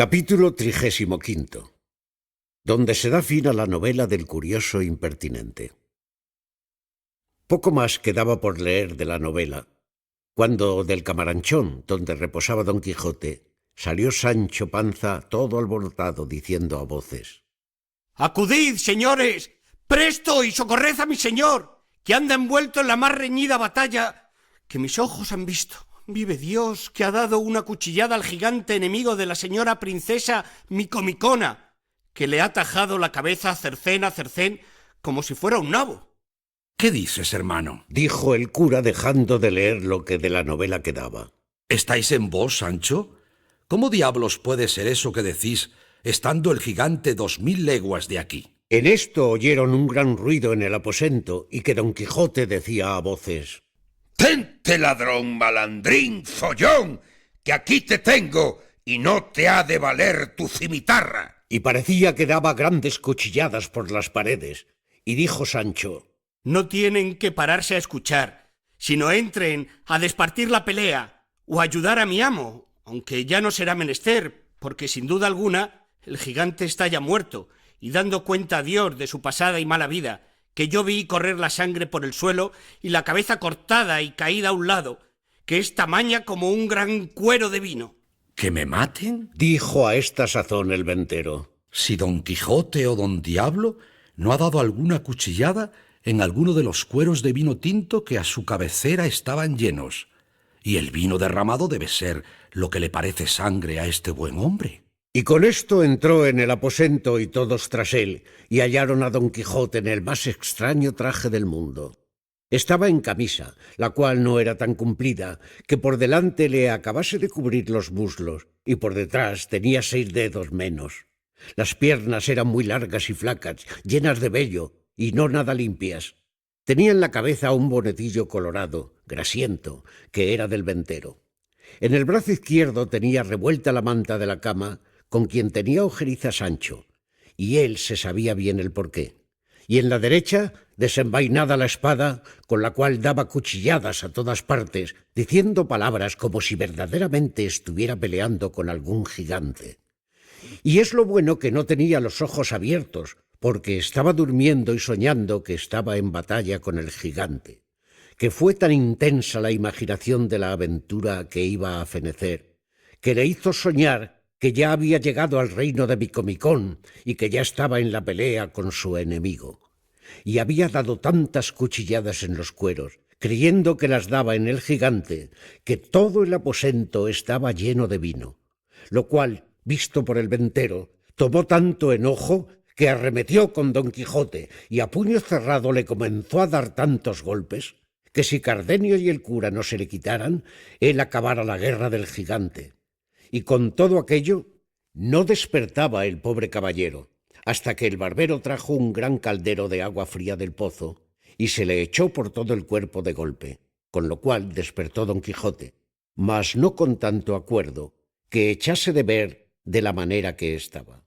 Capítulo 35, donde se da fin a la novela del curioso impertinente. Poco más quedaba por leer de la novela, cuando del camaranchón donde reposaba Don Quijote salió Sancho Panza todo alborotado, diciendo a voces: ¡Acudid, señores! ¡Presto y socorred a mi señor, que anda envuelto en la más reñida batalla que mis ojos han visto! Vive Dios, que ha dado una cuchillada al gigante enemigo de la señora princesa Micomicona, que le ha tajado la cabeza a Cercén como si fuera un nabo. ¿Qué dices, hermano? Dijo el cura, dejando de leer lo que de la novela quedaba. ¿Estáis en vos, Sancho? ¿Cómo diablos puede ser eso que decís, estando el gigante 2000 leguas de aquí? En esto oyeron un gran ruido en el aposento, y que Don Quijote decía a voces: «Tente, ladrón, malandrín, follón, que aquí te tengo y no te ha de valer tu cimitarra». Y parecía que daba grandes cuchilladas por las paredes. Y dijo Sancho: No tienen que pararse a escuchar, sino entren a despartir la pelea o ayudar a mi amo, aunque ya no será menester, porque sin duda alguna el gigante está ya muerto y dando cuenta a Dios de su pasada y mala vida, que yo vi correr la sangre por el suelo y la cabeza cortada y caída a un lado, que es tamaña como un gran cuero de vino. ¿Que me maten? Dijo a esta sazón el ventero. Si Don Quijote o Don Diablo no ha dado alguna cuchillada en alguno de los cueros de vino tinto que a su cabecera estaban llenos, y el vino derramado debe ser lo que le parece sangre a este buen hombre. Y con esto entró en el aposento y todos tras él, y hallaron a Don Quijote en el más extraño traje del mundo. Estaba en camisa, la cual no era tan cumplida, que por delante le acabase de cubrir los muslos, y por detrás tenía 6 dedos menos. Las piernas eran muy largas y flacas, llenas de vello, y no nada limpias. Tenía en la cabeza un bonetillo colorado, grasiento, que era del ventero. En el brazo izquierdo tenía revuelta la manta de la cama, con quien tenía ojeriza Sancho, y él se sabía bien el porqué. Y en la derecha, desenvainada la espada, con la cual daba cuchilladas a todas partes, diciendo palabras como si verdaderamente estuviera peleando con algún gigante. Y es lo bueno que no tenía los ojos abiertos, porque estaba durmiendo y soñando que estaba en batalla con el gigante, que fue tan intensa la imaginación de la aventura que iba a fenecer, que le hizo soñar que ya había llegado al reino de Micomicón y que ya estaba en la pelea con su enemigo. Y había dado tantas cuchilladas en los cueros, creyendo que las daba en el gigante, que todo el aposento estaba lleno de vino, lo cual, visto por el ventero, tomó tanto enojo que arremetió con Don Quijote y a puño cerrado le comenzó a dar tantos golpes que si Cardenio y el cura no se le quitaran, él acabara la guerra del gigante. Y con todo aquello no despertaba el pobre caballero, hasta que el barbero trajo un gran caldero de agua fría del pozo y se le echó por todo el cuerpo de golpe, con lo cual despertó Don Quijote, mas no con tanto acuerdo que echase de ver de la manera que estaba.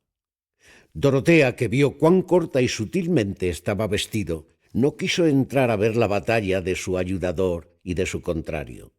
Dorotea, que vio cuán corta y sutilmente estaba vestido, no quiso entrar a ver la batalla de su ayudador y de su contrario.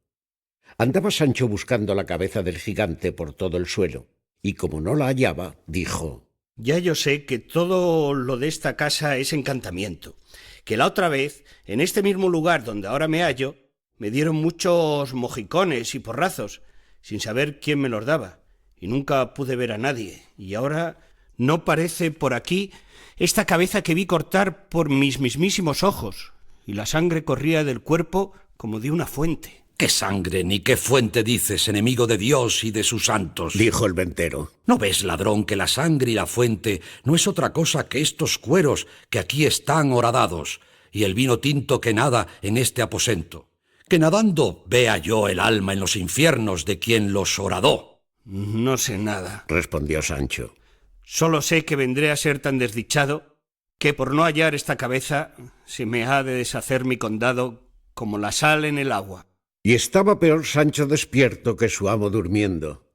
Andaba Sancho buscando la cabeza del gigante por todo el suelo, y como no la hallaba, dijo: Ya yo sé que todo lo de esta casa es encantamiento, que la otra vez, en este mismo lugar donde ahora me hallo, me dieron muchos mojicones y porrazos, sin saber quién me los daba, y nunca pude ver a nadie, y ahora no parece por aquí esta cabeza que vi cortar por mis mismísimos ojos, y la sangre corría del cuerpo como de una fuente. ¿Qué sangre ni qué fuente dices, enemigo de Dios y de sus santos? Dijo el ventero. ¿No ves, ladrón, que la sangre y la fuente no es otra cosa que estos cueros que aquí están horadados, y el vino tinto que nada en este aposento? Que nadando vea yo el alma en los infiernos de quien los horadó. No sé nada, respondió Sancho. Solo sé que vendré a ser tan desdichado que por no hallar esta cabeza se me ha de deshacer mi condado como la sal en el agua. Y estaba peor Sancho despierto que su amo durmiendo.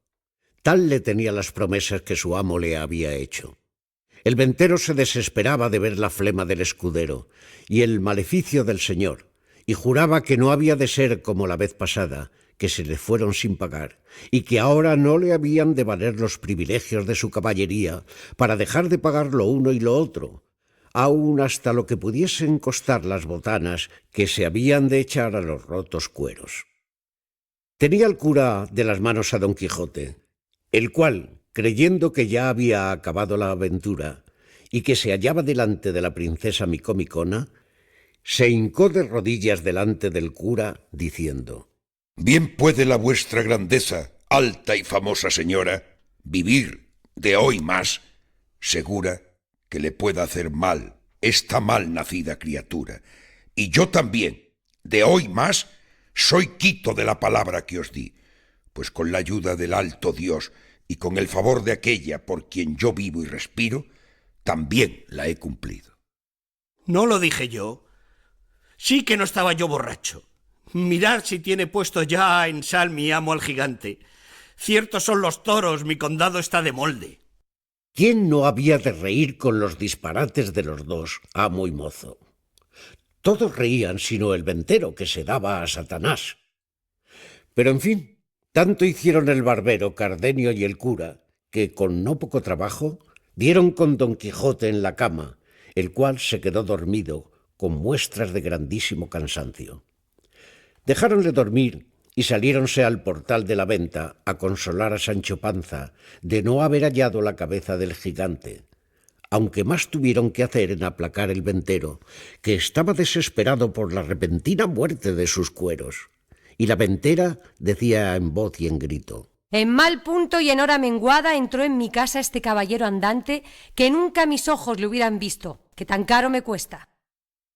Tal le tenía las promesas que su amo le había hecho. El ventero se desesperaba de ver la flema del escudero y el maleficio del señor, y juraba que no había de ser como la vez pasada, que se le fueron sin pagar y que ahora no le habían de valer los privilegios de su caballería para dejar de pagar lo uno y lo otro, aun hasta lo que pudiesen costar las botanas que se habían de echar a los rotos cueros. Tenía el cura de las manos a Don Quijote, el cual, creyendo que ya había acabado la aventura y que se hallaba delante de la princesa Micomicona, se hincó de rodillas delante del cura, diciendo: Bien puede la vuestra grandeza, alta y famosa señora, vivir de hoy más, segura que le pueda hacer mal esta mal nacida criatura. Y yo también, de hoy más, soy quito de la palabra que os di, pues con la ayuda del alto Dios y con el favor de aquella por quien yo vivo y respiro, también la he cumplido. ¿No lo dije yo? Sí que no estaba yo borracho. Mirad si tiene puesto ya en sal mi amo al gigante. Ciertos son los toros, mi condado está de molde. ¿Quién no había de reír con los disparates de los dos, amo y mozo? Todos reían sino el ventero, que se daba a Satanás. Pero en fin, tanto hicieron el barbero, Cardenio y el cura, que con no poco trabajo dieron con Don Quijote en la cama, el cual se quedó dormido con muestras de grandísimo cansancio. Dejáronle dormir y saliéronse al portal de la venta a consolar a Sancho Panza de no haber hallado la cabeza del gigante, aunque más tuvieron que hacer en aplacar el ventero, que estaba desesperado por la repentina muerte de sus cueros. Y la ventera decía en voz y en grito: En mal punto y en hora menguada entró en mi casa este caballero andante que nunca mis ojos le hubieran visto, que tan caro me cuesta.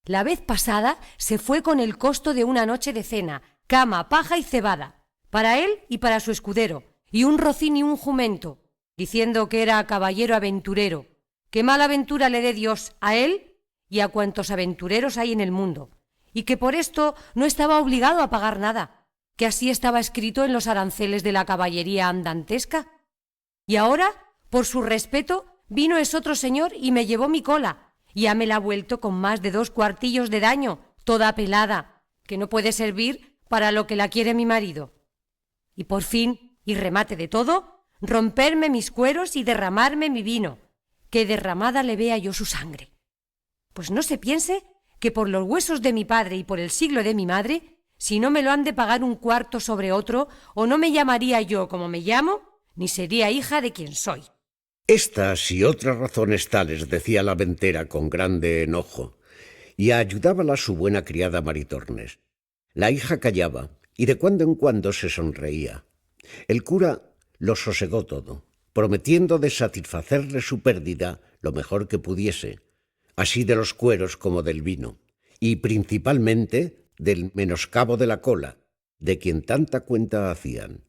La vez pasada se fue con el costo de una noche de cena, cama, paja y cebada, para él y para su escudero, y un rocín y un jumento, diciendo que era caballero aventurero, que mala aventura le dé Dios a él y a cuantos aventureros hay en el mundo, y que por esto no estaba obligado a pagar nada, que así estaba escrito en los aranceles de la caballería andantesca. Y ahora, por su respeto, vino otro señor y me llevó mi cola, y me la ha vuelto con más de 2 cuartillos de daño, toda pelada, que no puede servir para lo que la quiere mi marido. Y por fin, y remate de todo, romperme mis cueros y derramarme mi vino, que derramada le vea yo su sangre. Pues no se piense que por los huesos de mi padre y por el siglo de mi madre, si no me lo han de pagar un cuarto sobre otro, o no me llamaría yo como me llamo, ni sería hija de quien soy. Estas y otras razones tales decía la ventera con grande enojo, y ayudábala su buena criada Maritornes. La hija callaba, y de cuando en cuando se sonreía. El cura lo sosegó todo, prometiendo de satisfacerle su pérdida lo mejor que pudiese, así de los cueros como del vino, y principalmente del menoscabo de la cola, de quien tanta cuenta hacían.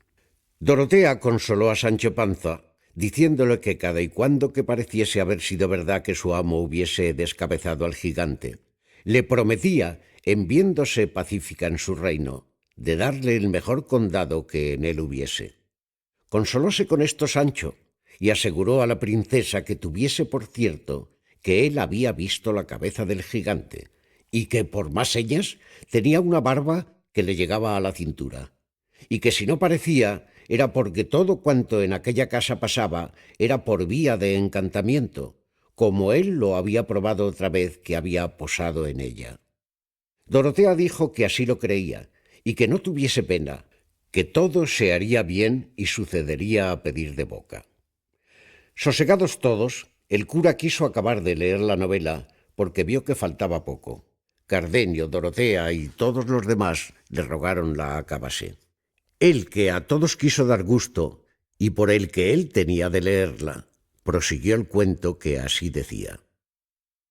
Dorotea consoló a Sancho Panza, diciéndole que cada y cuando que pareciese haber sido verdad que su amo hubiese descabezado al gigante, le prometía, en viéndose pacífica en su reino, de darle el mejor condado que en él hubiese. Consolóse con esto Sancho, y aseguró a la princesa que tuviese por cierto que él había visto la cabeza del gigante, y que, por más señas, tenía una barba que le llegaba a la cintura, y que si no parecía era porque todo cuanto en aquella casa pasaba era por vía de encantamiento, como él lo había probado otra vez que había posado en ella. Dorotea dijo que así lo creía, y que no tuviese pena, que todo se haría bien y sucedería a pedir de boca. Sosegados todos, el cura quiso acabar de leer la novela porque vio que faltaba poco. Cardenio, Dorotea y todos los demás le rogaron la acabase. Él, que a todos quiso dar gusto, y por el que él tenía de leerla, prosiguió el cuento que así decía.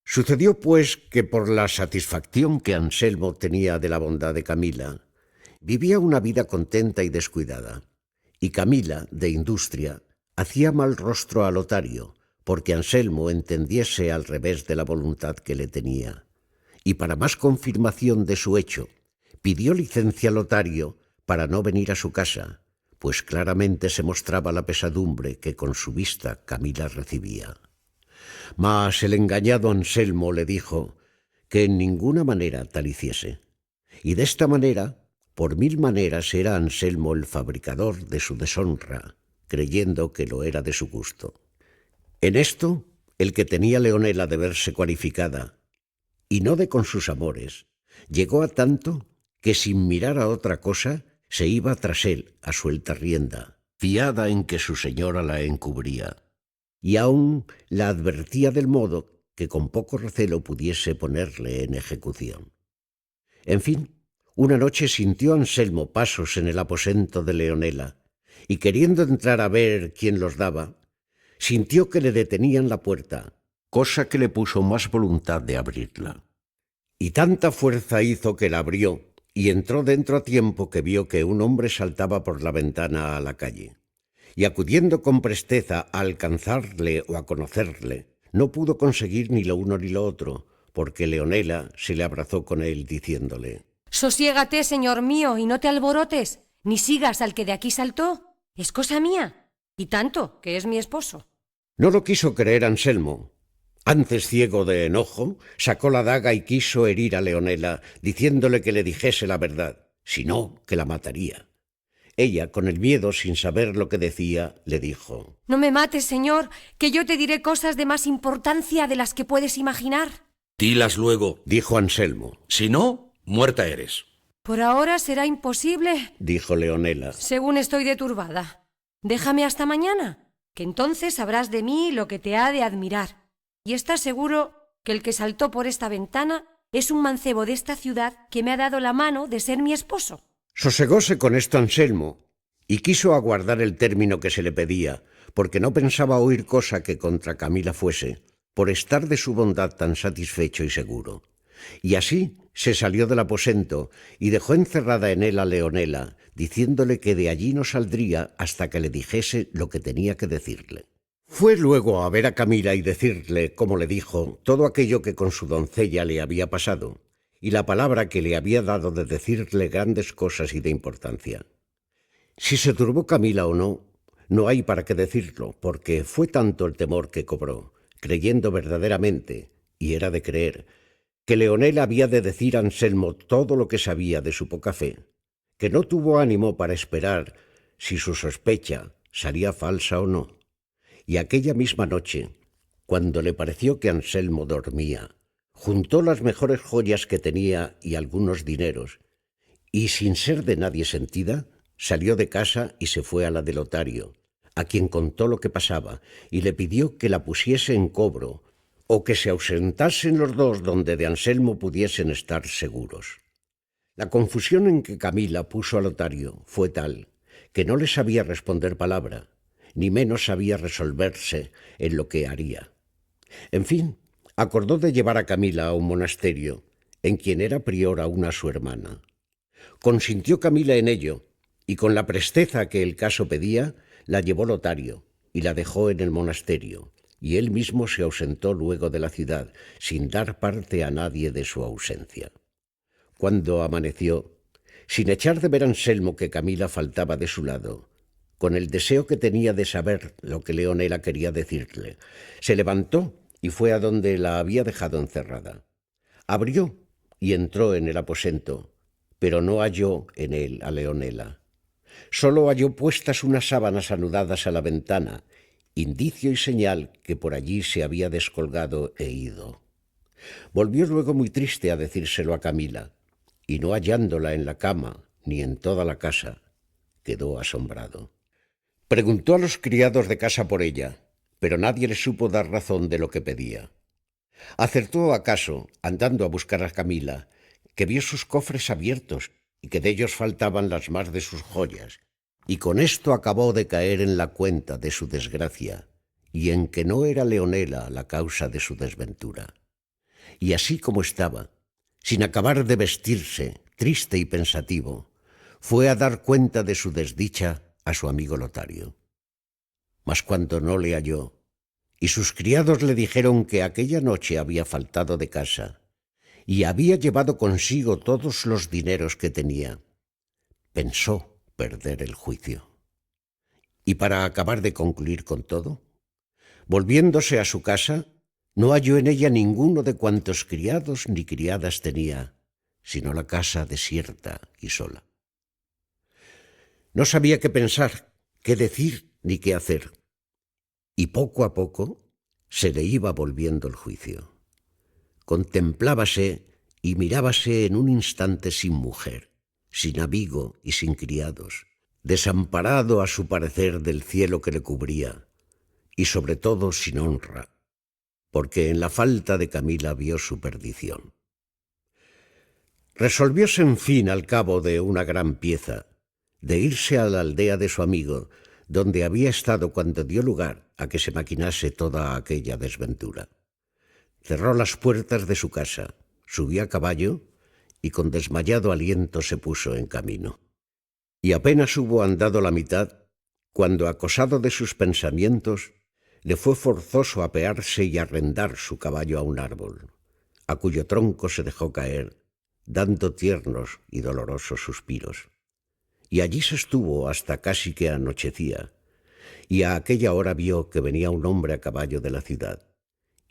Sucedió, pues, que por la satisfacción que Anselmo tenía de la bondad de Camila, vivía una vida contenta y descuidada, y Camila, de industria, hacía mal rostro a Lotario, porque Anselmo entendiese al revés de la voluntad que le tenía, y para más confirmación de su hecho, pidió licencia a Lotario para no venir a su casa, pues claramente se mostraba la pesadumbre que con su vista Camila recibía. Mas el engañado Anselmo le dijo que en ninguna manera tal hiciese, y de esta manera Por mil maneras era Anselmo el fabricador de su deshonra, creyendo que lo era de su gusto. En esto, el que tenía Leonela de verse cualificada, y no de con sus amores, llegó a tanto que sin mirar a otra cosa se iba tras él a suelta rienda, fiada en que su señora la encubría, y aún la advertía del modo que con poco recelo pudiese ponerle en ejecución. En fin, una noche sintió Anselmo pasos en el aposento de Leonela, y queriendo entrar a ver quién los daba, sintió que le detenían la puerta, cosa que le puso más voluntad de abrirla. Y tanta fuerza hizo que la abrió, y entró dentro a tiempo que vio que un hombre saltaba por la ventana a la calle. Y acudiendo con presteza a alcanzarle o a conocerle, no pudo conseguir ni lo uno ni lo otro, porque Leonela se le abrazó con él diciéndole: «Sosiégate, señor mío, y no te alborotes, ni sigas al que de aquí saltó. Es cosa mía, y tanto que es mi esposo». No lo quiso creer Anselmo. Antes, ciego de enojo, sacó la daga y quiso herir a Leonela, diciéndole que le dijese la verdad, si no, que la mataría. Ella, con el miedo, sin saber lo que decía, le dijo: «No me mates, señor, que yo te diré cosas de más importancia de las que puedes imaginar». Dilas luego, dijo Anselmo. si no, muerta eres. «Por ahora será imposible», dijo Leonela. «según estoy deturbada. Déjame hasta mañana, que entonces sabrás de mí lo que te ha de admirar. Y estás seguro que el que saltó por esta ventana es un mancebo de esta ciudad que me ha dado la mano de ser mi esposo». Sosegóse con esto Anselmo, y quiso aguardar el término que se le pedía, porque no pensaba oír cosa que contra Camila fuese, por estar de su bondad tan satisfecho y seguro. Y así se salió del aposento y dejó encerrada en él a Leonela, diciéndole que de allí no saldría hasta que le dijese lo que tenía que decirle. Fue luego a ver a Camila y decirle, como le dijo, todo aquello que con su doncella le había pasado, y la palabra que le había dado de decirle grandes cosas y de importancia. Si se turbó Camila o no, no hay para qué decirlo, porque fue tanto el temor que cobró, creyendo verdaderamente, y era de creer, que Leonela había de decir a Anselmo todo lo que sabía de su poca fe, que no tuvo ánimo para esperar si su sospecha salía falsa o no. Y aquella misma noche, cuando le pareció que Anselmo dormía, juntó las mejores joyas que tenía y algunos dineros, y sin ser de nadie sentida, salió de casa y se fue a la de Lotario, a quien contó lo que pasaba, y le pidió que la pusiese en cobro, o que se ausentasen los dos donde de Anselmo pudiesen estar seguros. La confusión en que Camila puso a Lotario fue tal, que no le sabía responder palabra, ni menos sabía resolverse en lo que haría. En fin, acordó de llevar a Camila a un monasterio, en quien era priora una su hermana. Consintió Camila en ello, y con la presteza que el caso pedía, la llevó Lotario, y la dejó en el monasterio, y él mismo se ausentó luego de la ciudad, sin dar parte a nadie de su ausencia. Cuando amaneció, sin echar de ver a Anselmo que Camila faltaba de su lado, con el deseo que tenía de saber lo que Leonela quería decirle, se levantó y fue a donde la había dejado encerrada. Abrió y entró en el aposento, pero no halló en él a Leonela. Solo halló puestas unas sábanas anudadas a la ventana, indicio y señal que por allí se había descolgado e ido. Volvió luego muy triste a decírselo a Camila, y no hallándola en la cama ni en toda la casa, quedó asombrado. Preguntó a los criados de casa por ella, pero nadie le supo dar razón de lo que pedía. Acertó acaso, andando a buscar a Camila, que vio sus cofres abiertos y que de ellos faltaban las más de sus joyas, y con esto acabó de caer en la cuenta de su desgracia, y en que no era Leonela la causa de su desventura. Y así como estaba, sin acabar de vestirse, triste y pensativo, fue a dar cuenta de su desdicha a su amigo Lotario. Mas cuando no le halló, y sus criados le dijeron que aquella noche había faltado de casa, y había llevado consigo todos los dineros que tenía, pensó perder el juicio. Y para acabar de concluir con todo, volviéndose a su casa, no halló en ella ninguno de cuantos criados ni criadas tenía, sino la casa desierta y sola. No sabía qué pensar, qué decir ni qué hacer. Y poco a poco se le iba volviendo el juicio. Contemplábase y mirábase en un instante sin mujer, sin amigo y sin criados, desamparado a su parecer del cielo que le cubría, y sobre todo sin honra, porque en la falta de Camila vio su perdición. Resolvióse en fin, al cabo de una gran pieza, de irse a la aldea de su amigo, donde había estado cuando dio lugar a que se maquinase toda aquella desventura. Cerró las puertas de su casa, subió a caballo y con desmayado aliento se puso en camino. Y apenas hubo andado la mitad, cuando, acosado de sus pensamientos, le fue forzoso apearse y arrendar su caballo a un árbol, a cuyo tronco se dejó caer, dando tiernos y dolorosos suspiros. Y allí se estuvo hasta casi que anochecía, y a aquella hora vio que venía un hombre a caballo de la ciudad,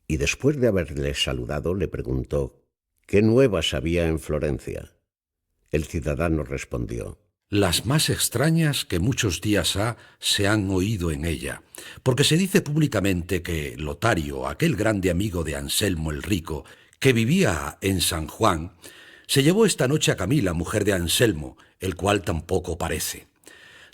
y después de haberle saludado le preguntó qué nuevas había en Florencia. El ciudadano respondió: Las más extrañas que muchos días ha se han oído en ella, porque se dice públicamente que Lotario, aquel grande amigo de Anselmo el Rico, que vivía en San Juan, se llevó esta noche a Camila, mujer de Anselmo, el cual tampoco parece.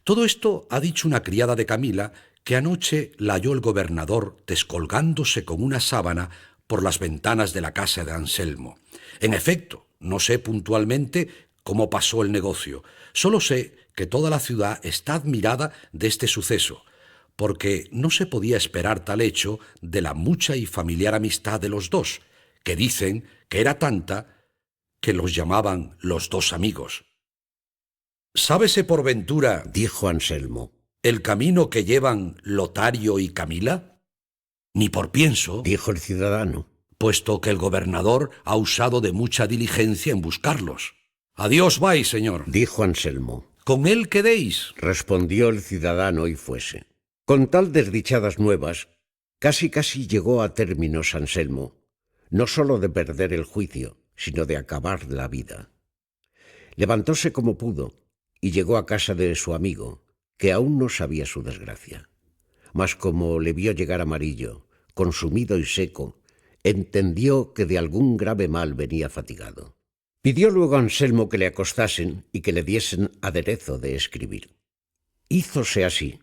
Todo esto ha dicho una criada de Camila, que anoche la halló el gobernador descolgándose con una sábana por las ventanas de la casa de Anselmo. En efecto, no sé puntualmente cómo pasó el negocio, solo sé que toda la ciudad está admirada de este suceso, porque no se podía esperar tal hecho de la mucha y familiar amistad de los dos, que dicen que era tanta que los llamaban los dos amigos. ¿Sábese por ventura, dijo Anselmo, el camino que llevan Lotario y Camila? Ni por pienso, dijo el ciudadano, puesto que el gobernador ha usado de mucha diligencia en buscarlos. Adiós vais, señor, dijo Anselmo. Con él quedéis, respondió el ciudadano y fuese. Con tal desdichadas nuevas, casi llegó a términos Anselmo, no sólo de perder el juicio, sino de acabar la vida. Levantóse como pudo y llegó a casa de su amigo, que aún no sabía su desgracia. Mas como le vio llegar amarillo, consumido y seco, entendió que de algún grave mal venía fatigado. Pidió luego a Anselmo que le acostasen y que le diesen aderezo de escribir. Hízose así,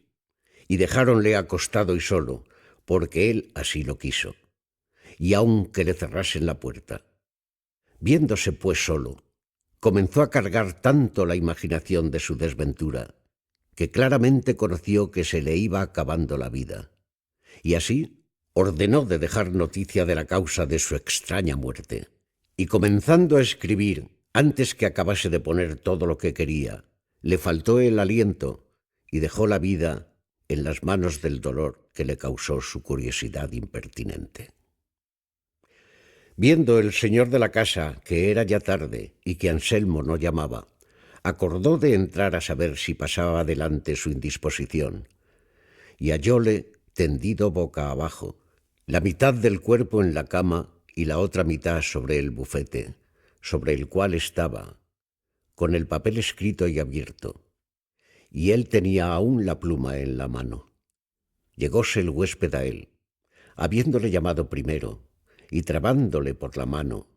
y dejáronle acostado y solo, porque él así lo quiso, y aun que le cerrasen la puerta. Viéndose pues solo, comenzó a cargar tanto la imaginación de su desventura, que claramente conoció que se le iba acabando la vida, y así ordenó de dejar noticia de la causa de su extraña muerte, y comenzando a escribir, antes que acabase de poner todo lo que quería, le faltó el aliento y dejó la vida en las manos del dolor que le causó su curiosidad impertinente. Viendo el señor de la casa que era ya tarde y que Anselmo no llamaba, acordó de entrar a saber si pasaba adelante su indisposición, y hallóle tendido boca abajo, la mitad del cuerpo en la cama y la otra mitad sobre el bufete, sobre el cual estaba, con el papel escrito y abierto, y él tenía aún la pluma en la mano. Llegóse el huésped a él, habiéndole llamado primero, y trabándole por la mano,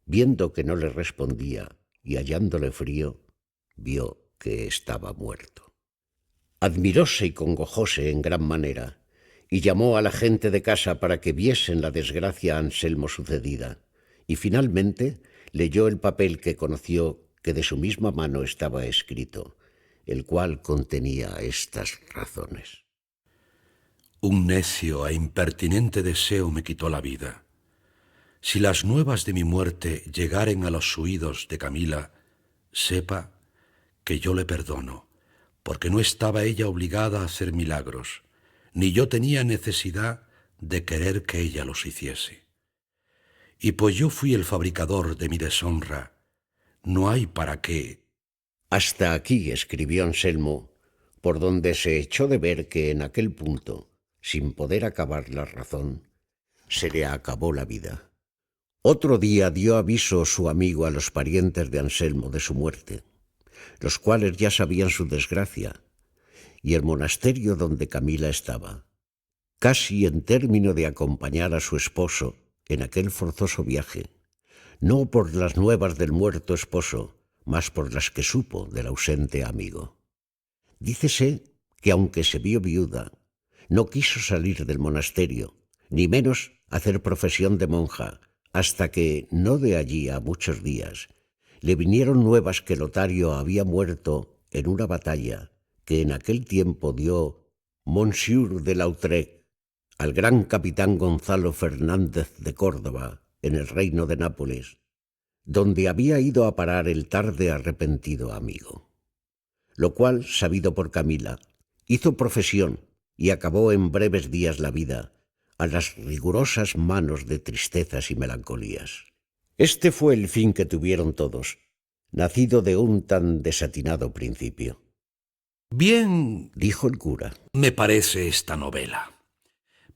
viendo que no le respondía y hallándole frío, vio que estaba muerto. Admiróse y congojóse en gran manera, y llamó a la gente de casa para que viesen la desgracia a Anselmo sucedida, y finalmente leyó el papel que conoció que de su misma mano estaba escrito, el cual contenía estas razones. Un necio e impertinente deseo me quitó la vida. Si las nuevas de mi muerte llegaren a los oídos de Camila, sepa que yo le perdono, porque no estaba ella obligada a hacer milagros, ni yo tenía necesidad de querer que ella los hiciese. Y pues yo fui el fabricador de mi deshonra, no hay para qué. Hasta aquí escribió Anselmo, por donde se echó de ver que en aquel punto, sin poder acabar la razón, se le acabó la vida. Otro día dio aviso su amigo a los parientes de Anselmo de su muerte, los cuales ya sabían su desgracia, y el monasterio donde Camila estaba, casi en término de acompañar a su esposo en aquel forzoso viaje, no por las nuevas del muerto esposo, mas por las que supo del ausente amigo. Dícese que aunque se vio viuda, no quiso salir del monasterio, ni menos hacer profesión de monja, hasta que, no de allí a muchos días, le vinieron nuevas que Lotario había muerto en una batalla que en aquel tiempo dio Monsieur de Lautrec al gran capitán Gonzalo Fernández de Córdoba en el reino de Nápoles, donde había ido a parar el tarde arrepentido amigo. Lo cual, sabido por Camila, hizo profesión y acabó en breves días la vida a las rigurosas manos de tristezas y melancolías. Este fue el fin que tuvieron todos, nacido de un tan desatinado principio. Bien, Dijo el cura. me parece esta novela,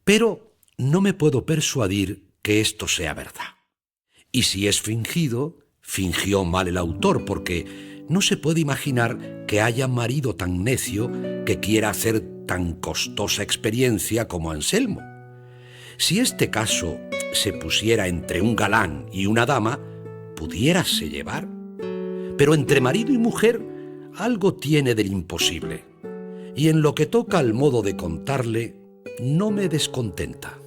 pero no me puedo persuadir que esto sea verdad. Y si es fingido, fingió mal el autor, porque no se puede imaginar que haya marido tan necio que quiera hacer tan costosa experiencia como Anselmo. Si este caso se pusiera entre un galán y una dama, pudiérase llevar. Pero entre marido y mujer algo tiene del imposible. Y en lo que toca al modo de contarle, no me descontenta.